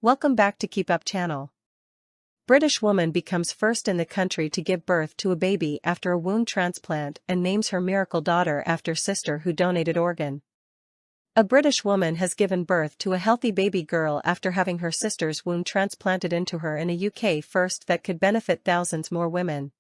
Welcome back to Keep Up channel. British woman becomes first in the country to give birth to a baby after a womb transplant and names her miracle daughter after sister who donated organ. A British woman has given birth to a healthy baby girl after having her sister's womb transplanted into her in a UK first that could benefit thousands more women.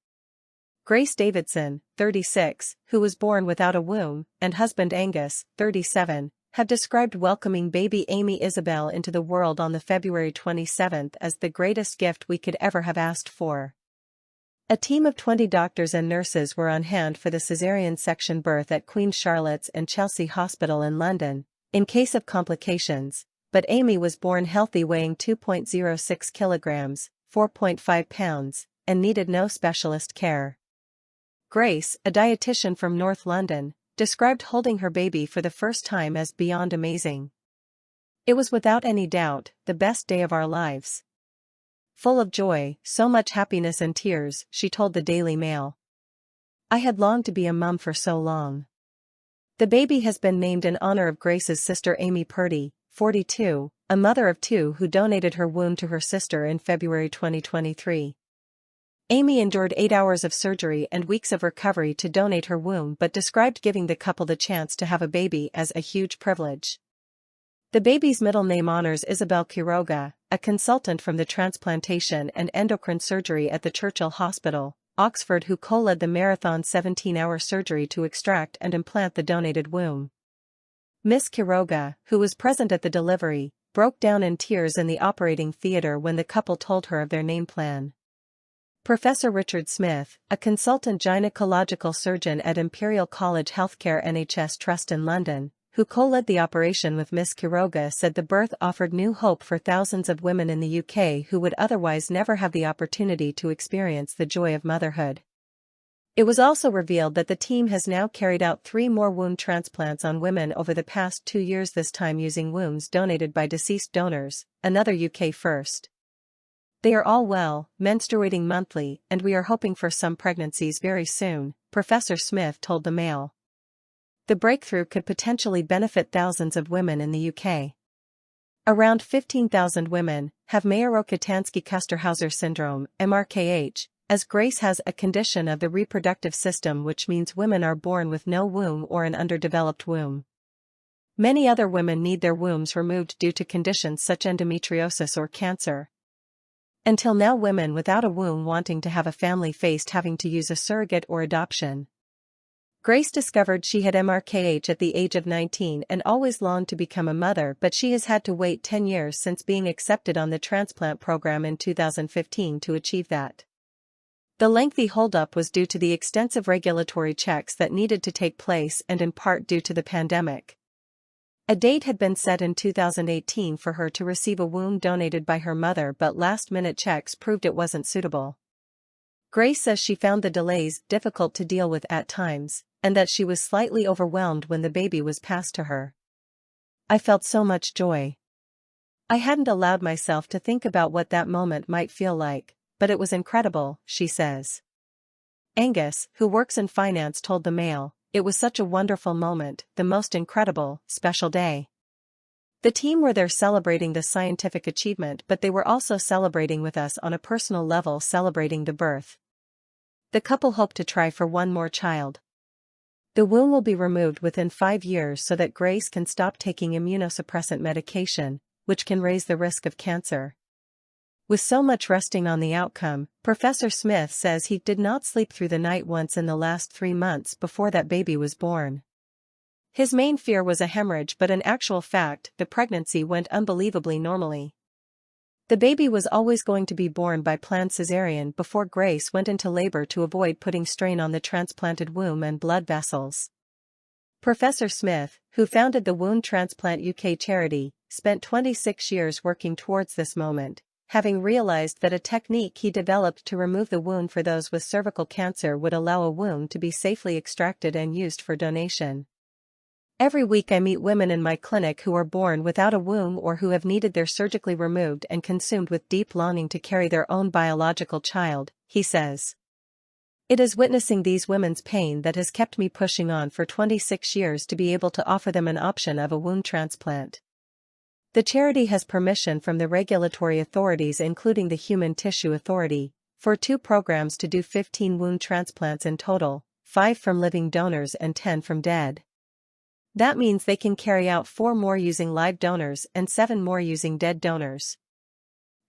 Grace Davidson, 36, who was born without a womb, and husband Angus, 37, have described welcoming baby Amy Isabel into the world on the February 27 as the greatest gift we could ever have asked for. A team of 20 doctors and nurses were on hand for the caesarean section birth at Queen Charlotte's and Chelsea Hospital in London, in case of complications, but Amy was born healthy, weighing 2.06 kilograms, 4.5 pounds, and needed no specialist care. Grace, a dietitian from North London, described holding her baby for the first time as beyond amazing. It was without any doubt the best day of our lives. Full of joy, so much happiness and tears, she told the Daily Mail. I had longed to be a mum for so long. The baby has been named in honor of Grace's sister Amy Purdy, 42, a mother of two who donated her womb to her sister in February 2023. Amy endured 8 hours of surgery and weeks of recovery to donate her womb, but described giving the couple the chance to have a baby as a huge privilege. The baby's middle name honors Isabel Quiroga, a consultant from the transplantation and endocrine surgery at the Churchill Hospital, Oxford, who co-led the marathon 17-hour surgery to extract and implant the donated womb. Miss Quiroga, who was present at the delivery, broke down in tears in the operating theatre when the couple told her of their name plan. Professor Richard Smith, a consultant gynecological surgeon at Imperial College Healthcare NHS Trust in London, who co-led the operation with Miss Quiroga, said the birth offered new hope for thousands of women in the UK who would otherwise never have the opportunity to experience the joy of motherhood. It was also revealed that the team has now carried out 3 more womb transplants on women over the past 2 years, this time using wombs donated by deceased donors, another UK first. They are all well, menstruating monthly, and we are hoping for some pregnancies very soon, Professor Smith told the Mail. The breakthrough could potentially benefit thousands of women in the UK. Around 15,000 women have Mayer-Rokitansky-Kusterhauser syndrome, MRKH, as Grace has a condition of the reproductive system, which means women are born with no womb or an underdeveloped womb. Many other women need their wombs removed due to conditions such as endometriosis or cancer. Until now, women without a womb wanting to have a family faced having to use a surrogate or adoption. Grace discovered she had MRKH at the age of 19 and always longed to become a mother, but she has had to wait 10 years since being accepted on the transplant program in 2015 to achieve that. The lengthy holdup was due to the extensive regulatory checks that needed to take place and in part due to the pandemic. A date had been set in 2018 for her to receive a womb donated by her mother, but last-minute checks proved it wasn't suitable. Grace says she found the delays difficult to deal with at times, and that she was slightly overwhelmed when the baby was passed to her. I felt so much joy. I hadn't allowed myself to think about what that moment might feel like, but it was incredible, she says. Angus, who works in finance, told the Mail, "It was such a wonderful moment, the most incredible, special day." The team were there celebrating the scientific achievement, but they were also celebrating with us on a personal level, celebrating the birth. The couple hope to try for one more child. The womb will be removed within 5 years so that Grace can stop taking immunosuppressant medication, which can raise the risk of cancer. With so much resting on the outcome, Professor Smith says he did not sleep through the night once in the last 3 months before that baby was born. His main fear was a hemorrhage, but in actual fact, the pregnancy went unbelievably normally. The baby was always going to be born by planned cesarean before Grace went into labor to avoid putting strain on the transplanted womb and blood vessels. Professor Smith, who founded the Womb Transplant UK charity, spent 26 years working towards this moment, having realized that a technique he developed to remove the womb for those with cervical cancer would allow a womb to be safely extracted and used for donation. Every week I meet women in my clinic who are born without a womb or who have needed their surgically removed and consumed with deep longing to carry their own biological child, he says. It is witnessing these women's pain that has kept me pushing on for 26 years to be able to offer them an option of a womb transplant. The charity has permission from the regulatory authorities including the Human Tissue Authority, for 2 programs to do 15 wound transplants in total, 5 from living donors and 10 from dead. That means they can carry out 4 more using live donors and 7 more using dead donors.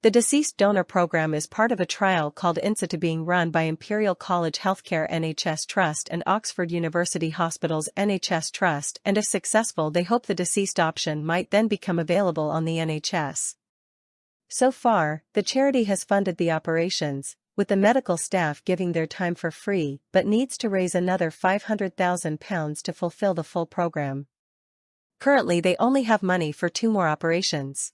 The deceased donor program is part of a trial called INSITA being run by Imperial College Healthcare NHS Trust and Oxford University Hospitals NHS Trust, and if successful they hope the deceased option might then become available on the NHS. So far, the charity has funded the operations, with the medical staff giving their time for free, but needs to raise another £500,000 to fulfill the full program. Currently they only have money for 2 more operations.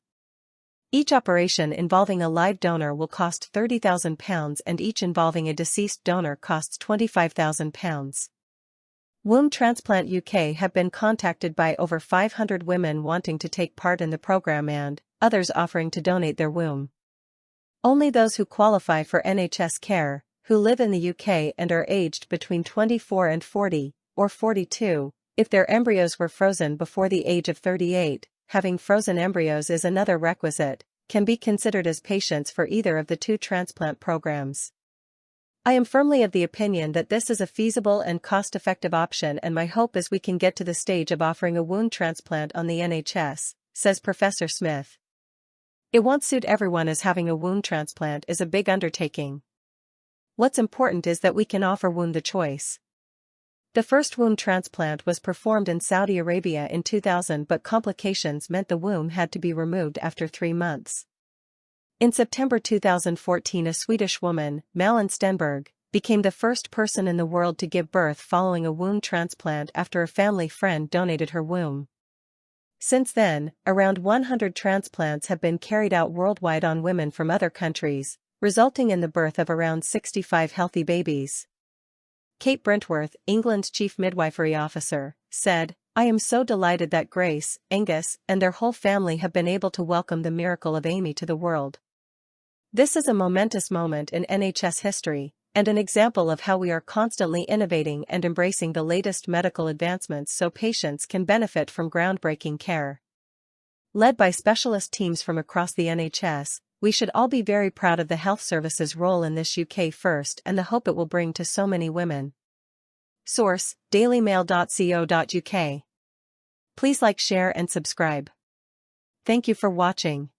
Each operation involving a live donor will cost £30,000 and each involving a deceased donor costs £25,000. Womb Transplant UK have been contacted by over 500 women wanting to take part in the program and others offering to donate their womb. Only those who qualify for NHS care, who live in the UK and are aged between 24 and 40, or 42, if their embryos were frozen before the age of 38, having frozen embryos is another requisite, can be considered as patients for either of the 2 transplant programs. I am firmly of the opinion that this is a feasible and cost-effective option, and my hope is we can get to the stage of offering a wound transplant on the NHS, says Professor Smith. It won't suit everyone as having a wound transplant is a big undertaking. What's important is that we can offer wound the choice. The first womb transplant was performed in Saudi Arabia in 2000, but complications meant the womb had to be removed after 3 months. In September 2014, a Swedish woman, Malin Stenberg, became the first person in the world to give birth following a womb transplant after a family friend donated her womb. Since then, around 100 transplants have been carried out worldwide on women from other countries, resulting in the birth of around 65 healthy babies. Kate Brentworth, England's chief midwifery officer, said, "I am so delighted that Grace, Angus, and their whole family have been able to welcome the miracle of Amy to the world. This is a momentous moment in NHS history, and an example of how we are constantly innovating and embracing the latest medical advancements so patients can benefit from groundbreaking care." Led by specialist teams from across the NHS, we should all be very proud of the health service's role in this UK first and the hope it will bring to so many women. Source: dailymail.co.uk. Please like, share and subscribe. Thank you for watching.